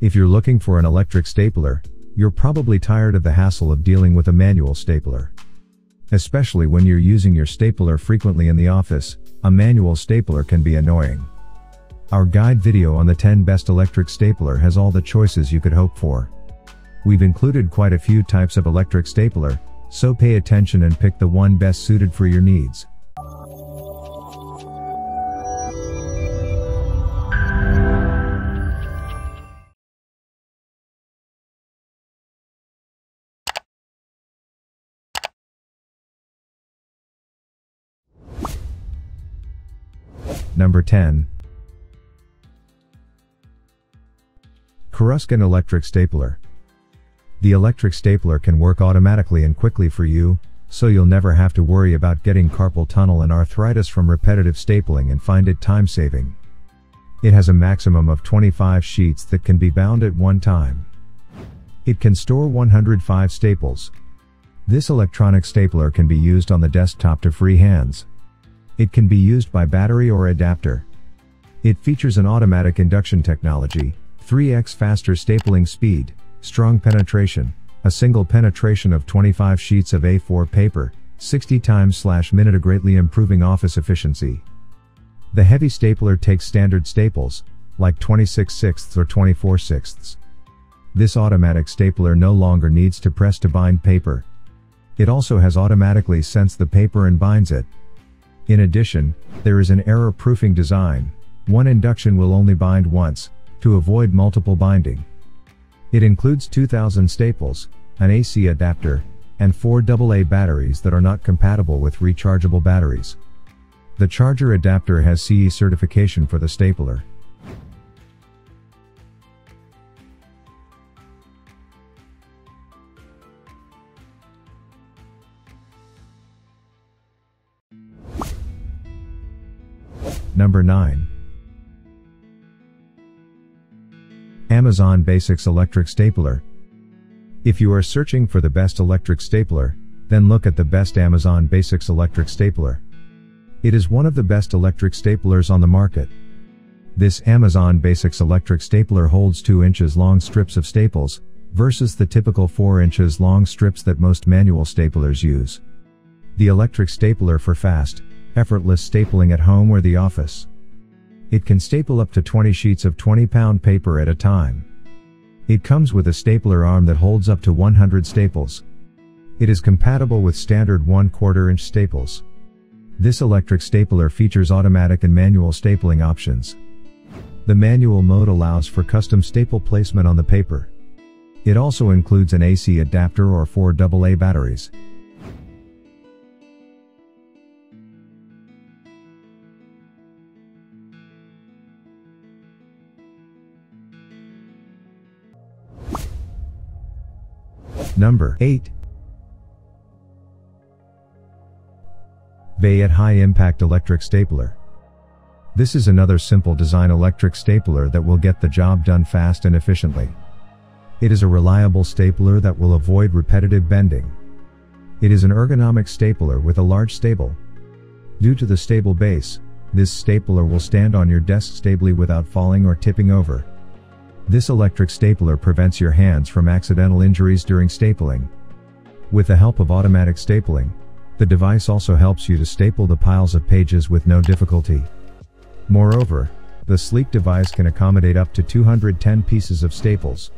If you're looking for an electric stapler, you're probably tired of the hassle of dealing with a manual stapler. Especially when you're using your stapler frequently in the office, a manual stapler can be annoying. Our guide video on the 10 best electric stapler has all the choices you could hope for. We've included quite a few types of electric stapler, so pay attention and pick the one best suited for your needs. Number 10. Coruscant electric stapler. The electric stapler can work automatically and quickly for you, so you'll never have to worry about getting carpal tunnel and arthritis from repetitive stapling and find it time-saving. It has a maximum of 25 sheets that can be bound at one time. It can store 105 staples. This electronic stapler can be used on the desktop to free hands. It can be used by battery or adapter. It features an automatic induction technology, 3x faster stapling speed, strong penetration, a single penetration of 25 sheets of A4 paper, 60 times/minute, greatly improving office efficiency. The heavy stapler takes standard staples, like 26/6 or 24/6. This automatic stapler no longer needs to press to bind paper. It also has automatically sensed the paper and binds it. In addition, there is an error-proofing design. One induction will only bind once, to avoid multiple binding. It includes 2000 staples, an AC adapter, and 4 AA batteries that are not compatible with rechargeable batteries. The charger adapter has CE certification for the stapler. Number 9. Amazon Basics Electric Stapler. If you are searching for the best electric stapler, then look at the best Amazon Basics Electric Stapler. It is one of the best electric staplers on the market. This Amazon Basics Electric Stapler holds 2 inches long strips of staples, versus the typical 4 inches long strips that most manual staplers use. The electric stapler for fast, effortless stapling at home or the office. It can staple up to 20 sheets of 20-pound paper at a time. It comes with a stapler arm that holds up to 100 staples. It is compatible with standard 1/4 inch staples. This electric stapler features automatic and manual stapling options. The manual mode allows for custom staple placement on the paper. It also includes an AC adapter or 4 AA batteries. Number 8. Veyette High Impact Electric Stapler. This is another simple design electric stapler that will get the job done fast and efficiently. It is a reliable stapler that will avoid repetitive bending. It is an ergonomic stapler with a large staple. Due to the stable base, this stapler will stand on your desk stably without falling or tipping over. This electric stapler prevents your hands from accidental injuries during stapling. With the help of automatic stapling, the device also helps you to staple the piles of pages with no difficulty. Moreover, the sleek device can accommodate up to 210 pieces of staples.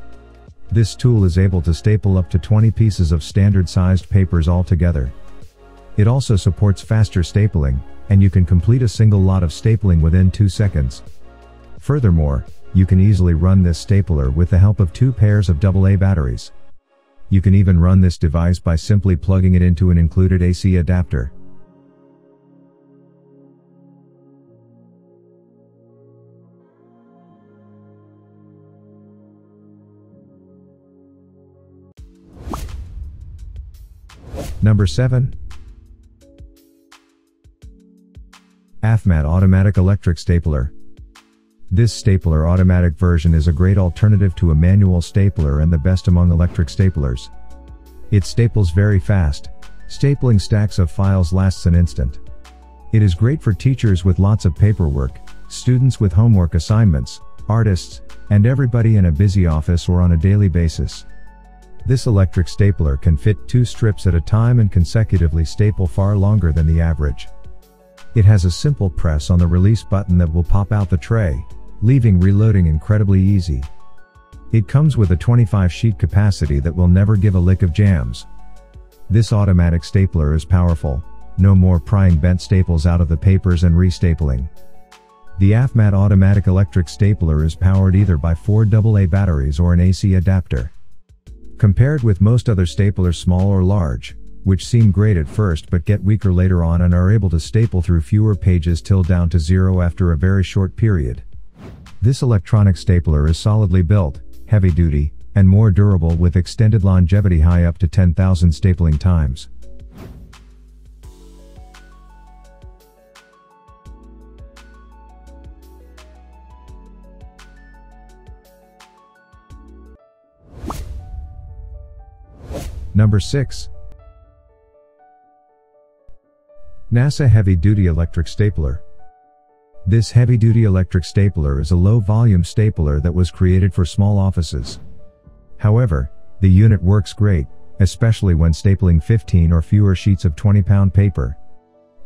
This tool is able to staple up to 20 pieces of standard-sized papers altogether. It also supports faster stapling, and you can complete a single lot of stapling within 2 seconds. Furthermore, you can easily run this stapler with the help of 2 pairs of AA batteries. You can even run this device by simply plugging it into an included AC adapter. Number 7. Afmat Automatic Electric Stapler. This stapler automatic version is a great alternative to a manual stapler and the best among electric staplers. It staples very fast. Stapling stacks of files lasts an instant. It is great for teachers with lots of paperwork, students with homework assignments, artists, and everybody in a busy office or on a daily basis. This electric stapler can fit 2 strips at a time and consecutively staple far longer than the average. It has a simple press on the release button that will pop out the tray, leaving reloading incredibly easy. It comes with a 25 sheet capacity that will never give a lick of jams. This automatic stapler is powerful, no more prying bent staples out of the papers and restapling. The Afmat automatic electric stapler is powered either by 4 AA batteries or an AC adapter. Compared with most other staplers small or large, which seem great at first but get weaker later on and are able to staple through fewer pages till down to 0 after a very short period. This electronic stapler is solidly built, heavy duty, and more durable with extended longevity high up to 10,000 stapling times. Number 6. Cnasa Heavy-Duty Electric Stapler. This heavy-duty electric stapler is a low-volume stapler that was created for small offices. However, the unit works great, especially when stapling 15 or fewer sheets of 20-pound paper.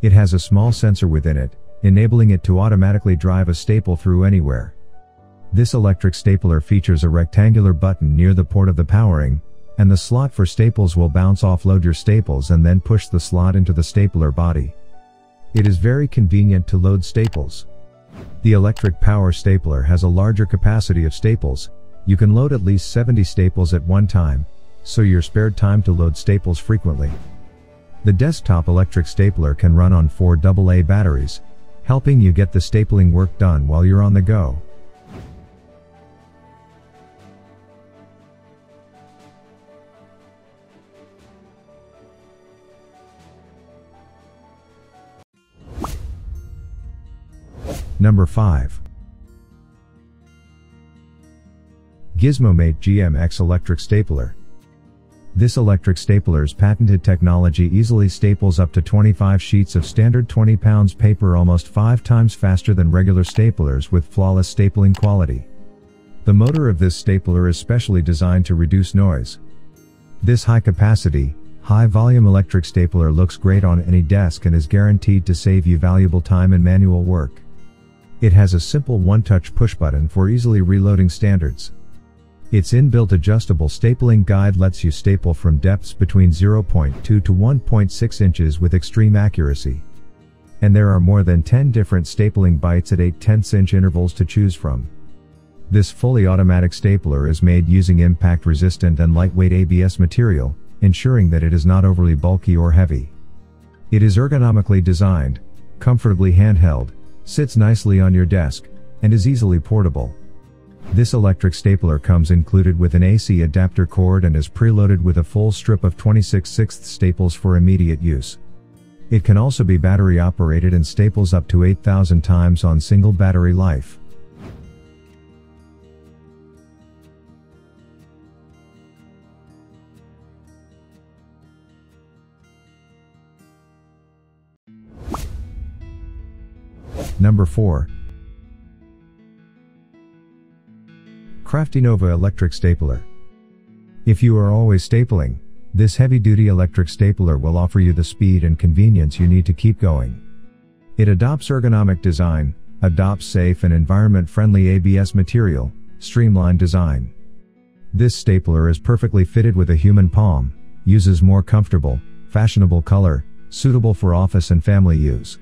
It has a small sensor within it, enabling it to automatically drive a staple through anywhere. This electric stapler features a rectangular button near the port of the powering, and the slot for staples will bounce offload your staples and then push the slot into the stapler body. It is very convenient to load staples. The electric power stapler has a larger capacity of staples. You can load at least 70 staples at one time, so you're spared time to load staples frequently. The desktop electric stapler can run on 4 AA batteries, helping you get the stapling work done while you're on the go. Number 5. Gizmomate GMX Electric Stapler. This electric stapler's patented technology easily staples up to 25 sheets of standard 20 pounds paper almost 5 times faster than regular staplers with flawless stapling quality. The motor of this stapler is specially designed to reduce noise. This high-capacity, high-volume electric stapler looks great on any desk and is guaranteed to save you valuable time in manual work. It has a simple one-touch push button for easily reloading standards. Its inbuilt adjustable stapling guide lets you staple from depths between 0.2 to 1.6 inches with extreme accuracy. And there are more than 10 different stapling bites at 8/10 inch intervals to choose from. This fully automatic stapler is made using impact-resistant and lightweight ABS material, ensuring that it is not overly bulky or heavy. It is ergonomically designed, comfortably handheld, sits nicely on your desk, and is easily portable. This electric stapler comes included with an AC adapter cord and is preloaded with a full strip of 26/6 staples for immediate use. It can also be battery operated and staples up to 8,000 times on single battery life. Number 4. Craftinova Electric Stapler. If you are always stapling, this heavy-duty electric stapler will offer you the speed and convenience you need to keep going. It adopts ergonomic design, adopts safe and environment-friendly ABS material, streamlined design. This stapler is perfectly fitted with a human palm, uses more comfortable, fashionable color, suitable for office and family use.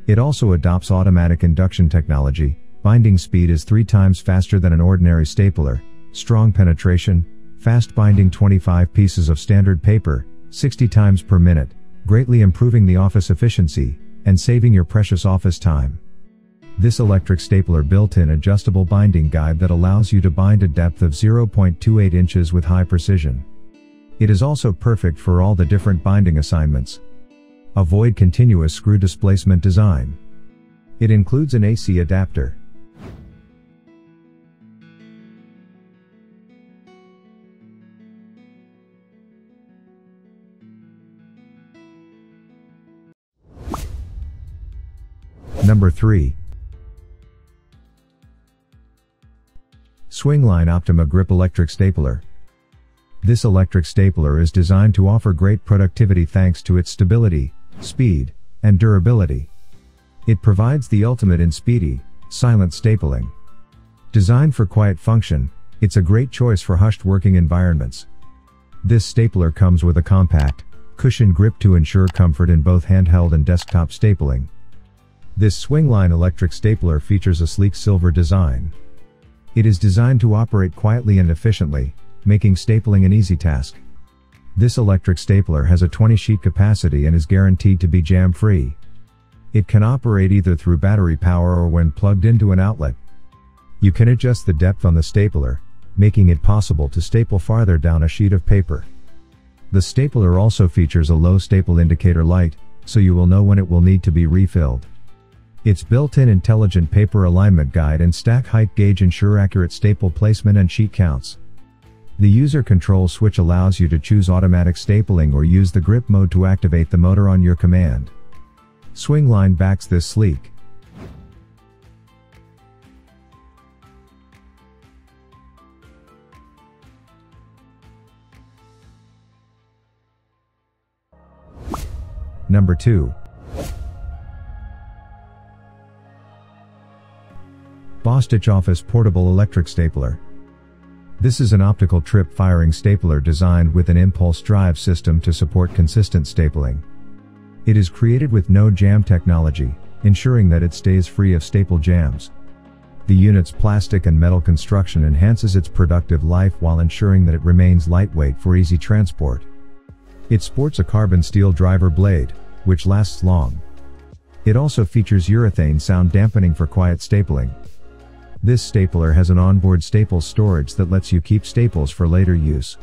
It also adopts automatic induction technology. Binding speed is 3 times faster than an ordinary stapler, strong penetration, fast binding 25 pieces of standard paper, 60 times per minute, greatly improving the office efficiency, and saving your precious office time. This electric stapler built-in adjustable binding guide that allows you to bind a depth of 0.28 inches with high precision. It is also perfect for all the different binding assignments. Avoid continuous screw displacement design. It includes an AC adapter. Number 3. Swingline Optima Grip Electric Stapler. This electric stapler is designed to offer great productivity thanks to its stability, speed, and durability. It provides the ultimate in speedy, silent stapling. Designed for quiet function, it's a great choice for hushed working environments. This stapler comes with a compact, cushioned grip to ensure comfort in both handheld and desktop stapling. This Swingline electric stapler features a sleek silver design. It is designed to operate quietly and efficiently, making stapling an easy task. This electric stapler has a 20-sheet capacity and is guaranteed to be jam-free. It can operate either through battery power or when plugged into an outlet. You can adjust the depth on the stapler, making it possible to staple farther down a sheet of paper. The stapler also features a low staple indicator light, so you will know when it will need to be refilled. Its built-in intelligent paper alignment guide and stack height gauge ensure accurate staple placement and sheet counts. The user control switch allows you to choose automatic stapling or use the grip mode to activate the motor on your command. Swingline backs this sleek. Number 2. Bostitch Office Portable Electric Stapler. This is an optical trip firing stapler designed with an impulse drive system to support consistent stapling. It is created with no jam technology, ensuring that it stays free of staple jams. The unit's plastic and metal construction enhances its productive life while ensuring that it remains lightweight for easy transport. It sports a carbon steel driver blade, which lasts long. It also features urethane sound dampening for quiet stapling. This stapler has an onboard staples storage that lets you keep staples for later use.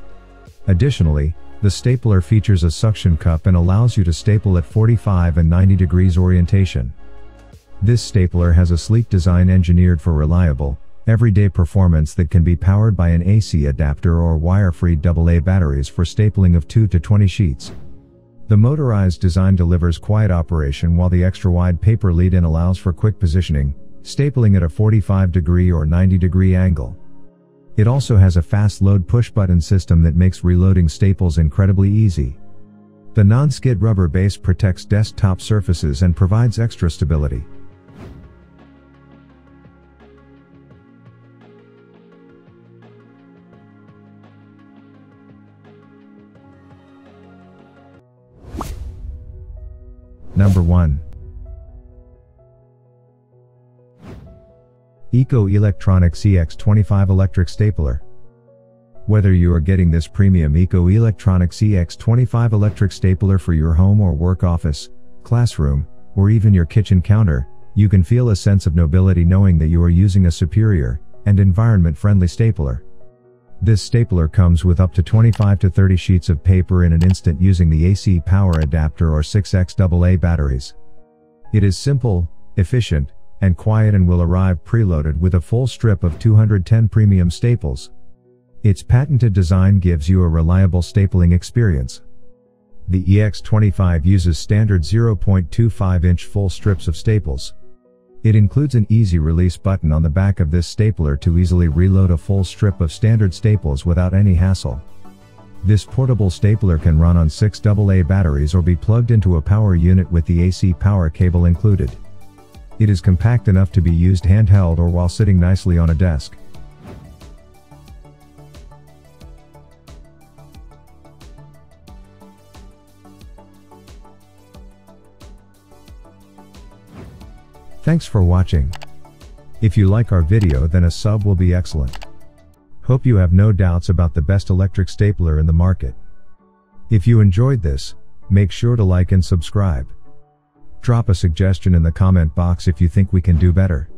Additionally, the stapler features a suction cup and allows you to staple at 45 and 90 degrees orientation. This stapler has a sleek design engineered for reliable, everyday performance that can be powered by an AC adapter or wire-free AA batteries for stapling of 2 to 20 sheets. The motorized design delivers quiet operation while the extra-wide paper lead-in allows for quick positioning, stapling at a 45-degree or 90-degree angle. It also has a fast load push-button system that makes reloading staples incredibly easy. The non-skid rubber base protects desktop surfaces and provides extra stability. Number 1. EcoElectronix EX25 Electric Stapler. Whether you are getting this premium EcoElectronix EX25 electric stapler for your home or work office, classroom, or even your kitchen counter, you can feel a sense of nobility knowing that you are using a superior and environment-friendly stapler. This stapler comes with up to 25 to 30 sheets of paper in an instant using the AC power adapter or 6X AA batteries. It is simple, efficient, and quiet and will arrive preloaded with a full strip of 210 premium staples. Its patented design gives you a reliable stapling experience. The EX25 uses standard 0.25-inch full strips of staples. It includes an easy release button on the back of this stapler to easily reload a full strip of standard staples without any hassle. This portable stapler can run on 6 AA batteries or be plugged into a power unit with the AC power cable included. It is compact enough to be used handheld or while sitting nicely on a desk. Thanks for watching. If you like our video, then a sub will be excellent. Hope you have no doubts about the best electric stapler in the market. If you enjoyed this, make sure to like and subscribe. Drop a suggestion in the comment box if you think we can do better.